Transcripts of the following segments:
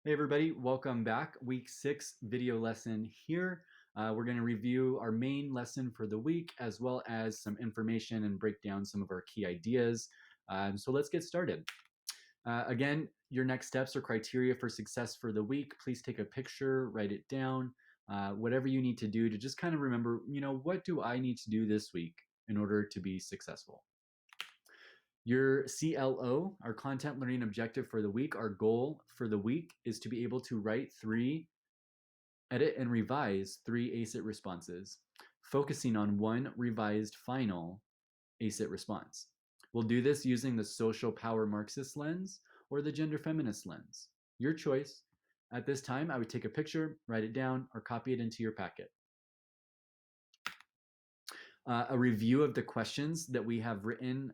Hey everybody, welcome back. Week 6 video lesson here. We're going to review our main lesson for the week as well as some information and break down some of our key ideas. So let's get started. Again, your next steps or criteria for success for the week. Please take a picture, write it down, whatever you need to do to just kind of remember, what do I need to do this week in order to be successful? Your CLO, our content learning objective for the week, our goal for the week is to be able to edit and revise 3 ACIT responses, focusing on one revised final ACIT response. We'll do this using the social power Marxist lens or the gender feminist lens. Your choice. At this time, I would take a picture, write it down, or copy it into your packet. A review of the questions that we have written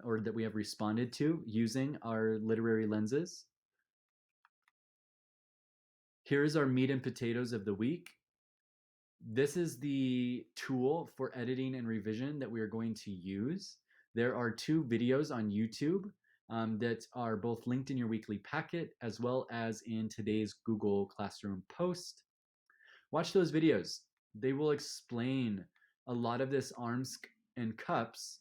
or that we have responded to using our literary lenses. Here's our meat and potatoes of the week. This is the tool for editing and revision that we are going to use. There are 2 videos on YouTube that are both linked in your weekly packet as well as in today's Google Classroom post. Watch those videos. They will explain a lot of this arms and cups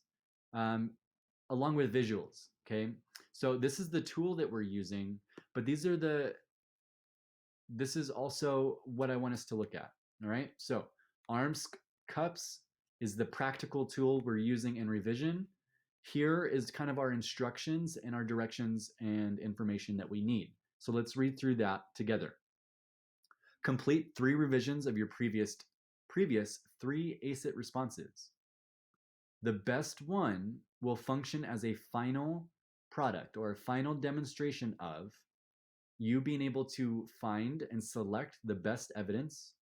along with visuals, okay? So this is the tool that we're using, but this is also what I want us to look at, all right? So arms cups is the practical tool we're using in revision. Here is kind of our instructions and our directions and information that we need. So let's read through that together. Complete 3 revisions of your previous 3 ACIT responses. The best one will function as a final product or a final demonstration of you being able to find and select the best evidence,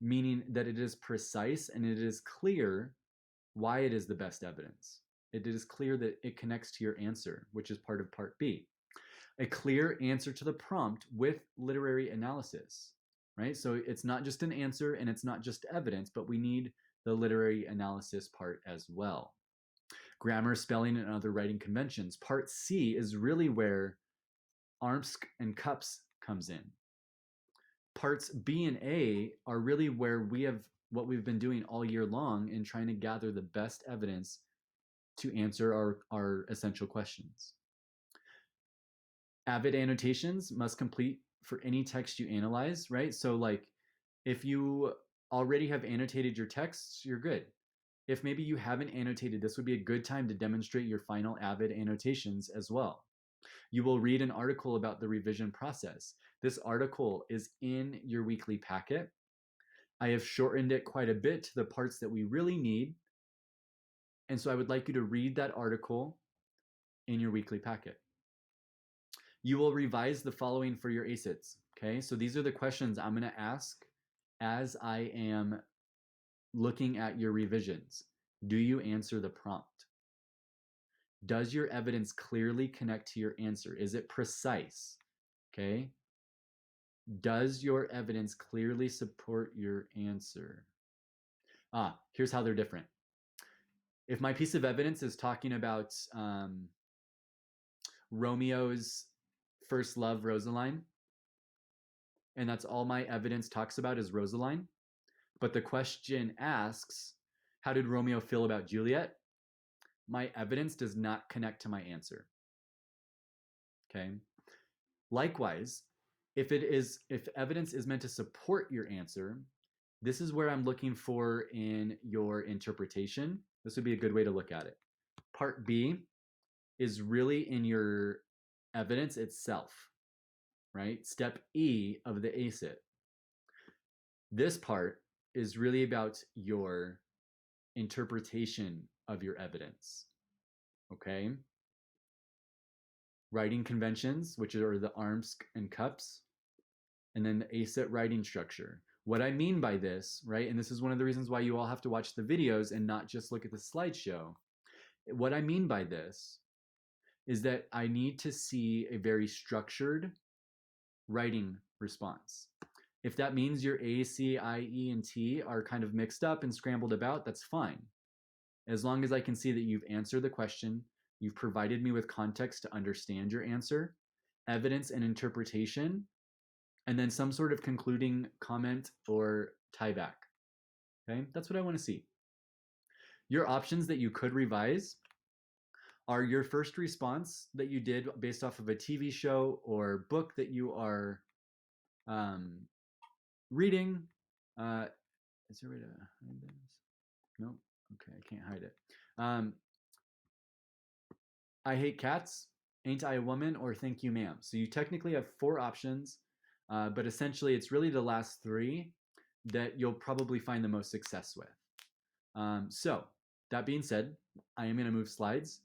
meaning that it is precise and it is clear why it is the best evidence. It is clear that it connects to your answer, which is part of part B. A clear answer to the prompt with literary analysis, right? So it's not just an answer and it's not just evidence, but we need the literary analysis part as well. Grammar, spelling, and other writing conventions. Part C is really where arms and cups comes in. Parts B and A are really where we have what we've been doing all year long in trying to gather the best evidence to answer our essential questions. Avid annotations must complete for any text you analyze, right? So like if you already have annotated your texts, you're good. If maybe you haven't annotated, this would be a good time to demonstrate your final Avid annotations as well. You will read an article about the revision process. This article is in your weekly packet. I have shortened it quite a bit to the parts that we really need. And so I would like you to read that article in your weekly packet. You will revise the following for your ACITs, okay? So these are the questions I'm gonna ask as I am looking at your revisions. Do you answer the prompt? Does your evidence clearly connect to your answer? Is it precise? Okay. Does your evidence clearly support your answer? Here's how they're different. If my piece of evidence is talking about Romeo's first love, Rosaline, and that's all my evidence talks about is Rosaline, but the question asks, how did Romeo feel about Juliet? My evidence does not connect to my answer. Okay. Likewise, if evidence is meant to support your answer, this is where I'm looking for in your interpretation. This would be a good way to look at it. Part B is really in your evidence itself, right? Step E of the ACIT. This part is really about your interpretation of your evidence, okay? Writing conventions, which are the arms and cups, and then the ACIT writing structure. What I mean by this, right, and this is one of the reasons why you all have to watch the videos and not just look at the slideshow. What I mean by this is that I need to see a very structured writing response. If that means your A, C, I, E, and T are kind of mixed up and scrambled about, that's fine. As long as I can see that you've answered the question, you've provided me with context to understand your answer, evidence and interpretation, and then some sort of concluding comment or tie back. Okay, that's what I want to see. Your options that you could revise are your first response that you did based off of a TV show or book that you are reading. Is there a way to hide this? Nope. Okay, I can't hide it. I hate cats, ain't I a woman, or thank you, ma'am. So you technically have 4 options, but essentially it's really the last 3 that you'll probably find the most success with. So that being said, I am going to move slides.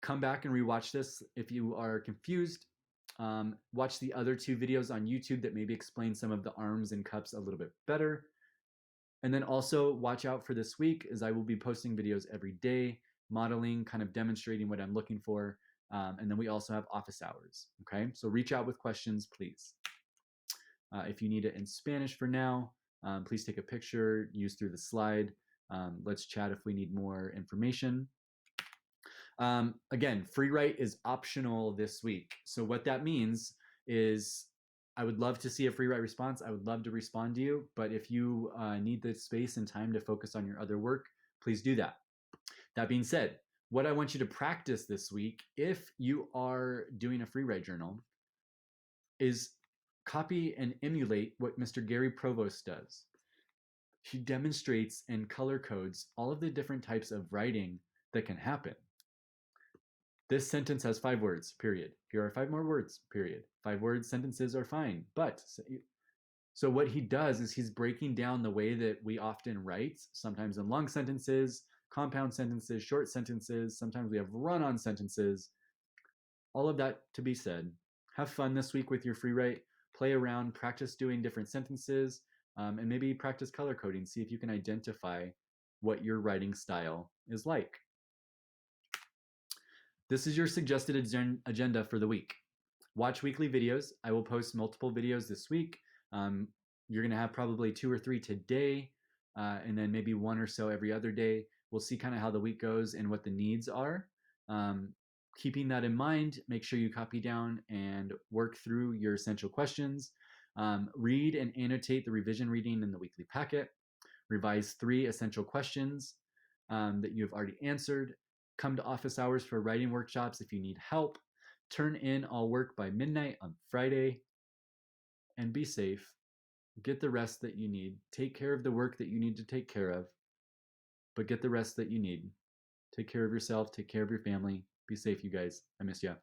Come back and rewatch this if you are confused. Watch the other 2 videos on YouTube that maybe explain some of the arms and cups a little bit better. And then also watch out for this week, as I will be posting videos every day, modeling, kind of demonstrating what I'm looking for. And then we also have office hours. Okay, so reach out with questions, please. If you need it in Spanish for now, please take a picture, use through the slide. Let's chat if we need more information. Again, free write is optional this week. So what that means is I would love to see a free write response. I would love to respond to you, but if you need the space and time to focus on your other work, please do that. That being said, what I want you to practice this week, if you are doing a free write journal, is copy and emulate what Mr. Gary Provost does. He demonstrates and color codes all of the different types of writing that can happen. This sentence has 5 words, period. Here are 5 more words, period. 5 word sentences are fine, but. So what he does is he's breaking down the way that we often write, sometimes in long sentences, compound sentences, short sentences, sometimes we have run-on sentences. All of that to be said. Have fun this week with your free write. Play around, practice doing different sentences, and maybe practice color coding. See if you can identify what your writing style is like. This is your suggested agenda for the week. Watch weekly videos. I will post multiple videos this week. You're going to have probably 2 or 3 today, and then maybe 1 or so every other day. We'll see kind of how the week goes and what the needs are. Keeping that in mind, make sure you copy down and work through your essential questions. Read and annotate the revision reading in the weekly packet. Revise 3 essential questions that you've already answered. Come to office hours for writing workshops if you need help. Turn in all work by midnight on Friday. And be safe. Get the rest that you need. Take care of the work that you need to take care of, but get the rest that you need. Take care of yourself. Take care of your family. Be safe, you guys. I miss you.